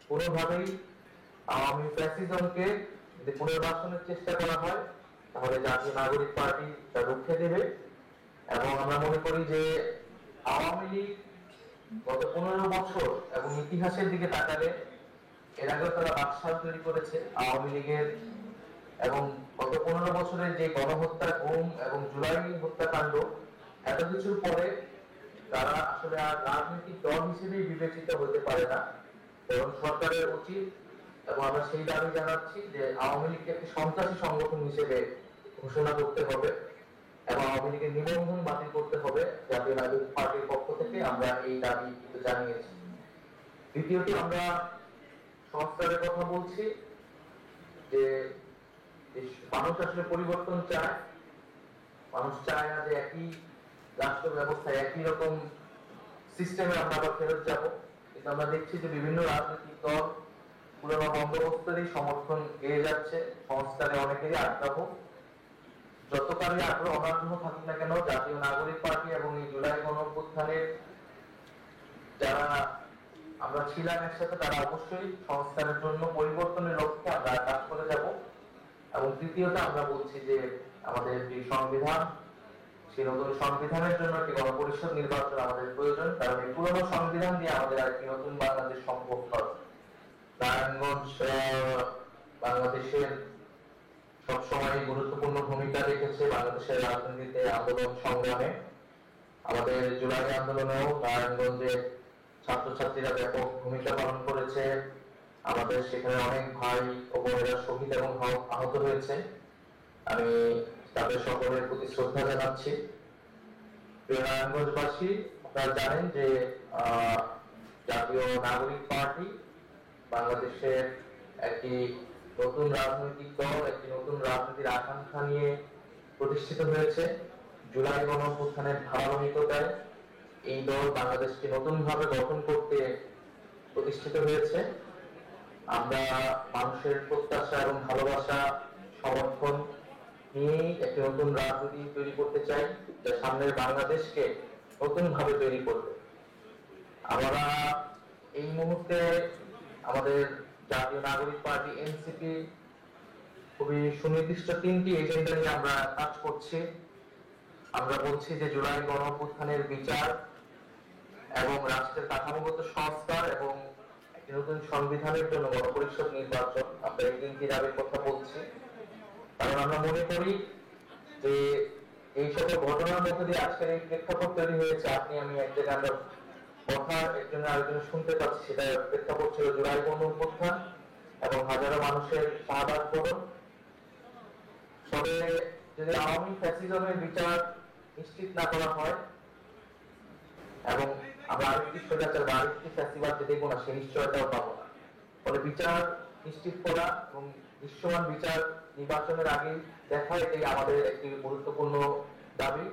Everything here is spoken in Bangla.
কোনোভাবেই আওয়ামী ফ্যাসিজমকে যদি পুনর্বাসনের চেষ্টা করা হয় তাহলে জাতীয় নাগরিক পার্টি তা রুখে দেবে। এবং আমরা মনে করি যে আওয়ামী লীগ গত 15 বছর এবং ইতিহাসের দিকে তাকালে এর আগেও তারা বাকশাল তৈরি করেছে আওয়ামী লীগের, এবং গত 15 বছরের যে গণহত্যা, গুম এবং জুলাই হত্যাকাণ্ড, এত কিছুর পরে তারা আসলে আর রাজনৈতিক দল হিসেবেই বিবেচিত হতে পারে না। এবং সরকারের উচিত, এবং আমরা সেই দাবি জানাচ্ছি যে আওয়ামী লীগকে একটি সন্ত্রাসী সংগঠন হিসেবে ঘোষণা করতে হবে এবং আওয়ামী লীগের নিবন্ধন বাতিল করতে হবে। জাতীয় নাগরিক পার্টির পক্ষ থেকে আমরা এই দাবি কিন্তু জানিয়েছি। দ্বিতীয়ত, আমরা সংস্কারের কথা বলছি যে মানুষ আসলে পরিবর্তন চায়। মানুষ চায় না যে একই রাষ্ট্র ব্যবস্থায় একই রকম সিস্টেমে আমরা আবার ফেরত যাব। কিন্তু আমরা দেখছি যে বিভিন্ন রাজনৈতিক দল পুরোনো বন্দোবস্তেরই সমর্থন পেয়ে যাচ্ছে, সংস্কারে অনেকেরই আগ্রহ। যতকালই আগ্রহ অনাগ্রহ থাকুক না কেন, জাতীয় নাগরিক পার্টি এবং এই জুলাই গণঅভ্যুত্থানের যারা আমরা ছিলাম একসাথে, তারা অবশ্যই সংস্কারের জন্য পরিবর্তনের লক্ষ্যে আমরা কাজ করে যাব। এবং তৃতীয়ত, আমরা বলছি যে আমাদের যে সংবিধান, সেই নতুন সংবিধানের জন্য একটি গণপরিষদ নির্বাচন আমাদের প্রয়োজন, কারণ এই পুরনো সংবিধান দিয়ে আমাদের একটি নতুন বাংলাদেশ সম্ভব নয়। নারায়ণগঞ্জ বাংলাদেশের সবসময় গুরুত্বপূর্ণ ভূমিকা রেখেছে বাংলাদেশের রাজনীতিতে, আন্দোলন সংগ্রামে। আমাদের জুলাই আন্দোলনেও নারায়ণগঞ্জের ছাত্রছাত্রীরা ব্যাপক ভূমিকা পালন করেছে। আমাদের সেখানে অনেক ভাই ও বোনেরা শহীদ এবং আহত হয়েছে। আমি তাদের সকলের প্রতি শ্রদ্ধা জানাচ্ছি। প্রিয় নারায়ণগঞ্জবাসী, আপনারা জানেন যে জাতীয় নাগরিক পার্টি বাংলাদেশের একটি নতুন রাজনৈতিক দল, একটি নতুন রাজনীতির আকাঙ্ক্ষা নিয়ে প্রতিষ্ঠিত হয়েছে। জুলাই গণঅভ্যুত্থানের ধারাবাহিকতায় এই দল বাংলাদেশকে নতুন ভাবে গঠন করতে প্রতিষ্ঠিত হয়েছে। আমরা মানুষের প্রত্যাশা এবং ভালোবাসা, সমর্থন নিয়েই একটি নতুন রাজনীতি তৈরি করতে চাই, যা সামনের বাংলাদেশকে নতুন ভাবে তৈরি করবে। আমরা এই মুহূর্তে আমাদের জাতীয় নাগরিক পার্টি এনসিপি খুবই সুনির্দিষ্ট 3টি এজেন্ডা নিয়ে আমরা কাজ করছি। আমরা বলছি যে জুলাই গণঅভ্যুত্থানের বিচার এবং রাষ্ট্রের কাঠামোগত সংস্কার এবং একটি নতুন সংবিধানের জন্য গণপরিষদ নির্বাচন, আমরা এই 3টি দাবির কথা বলছি। কারণ আমরা মনে করি যে এই সকল ঘটনার মধ্যে দিয়ে আজকের এই প্রেক্ষাপট তৈরি হয়েছে। আপনি আমি এক জায়গায় আমরা কথা একজন আরেকজন শুনতে পাচ্ছি, সেটা প্রেক্ষাপট ছিল জুলাই গণঅভ্যুত্থান এবং হাজারো মানুষের শাহাদাত বরণ। তবে যদি আওয়ামী ফ্যাসিজমের বিচার নিশ্চিত না করা হয় এবং আমরা আরেকটি স্বৈরাচার বা আরেকটি ফ্যাসিবাদ দেখবো না, সে নিশ্চয়তাও পাবো না। ফলে বিচার নিশ্চিত করা এবং দৃশ্যমান বিচার নির্বাচনের আগে দেখা, এটাই আমাদের একটি গুরুত্বপূর্ণ দাবি।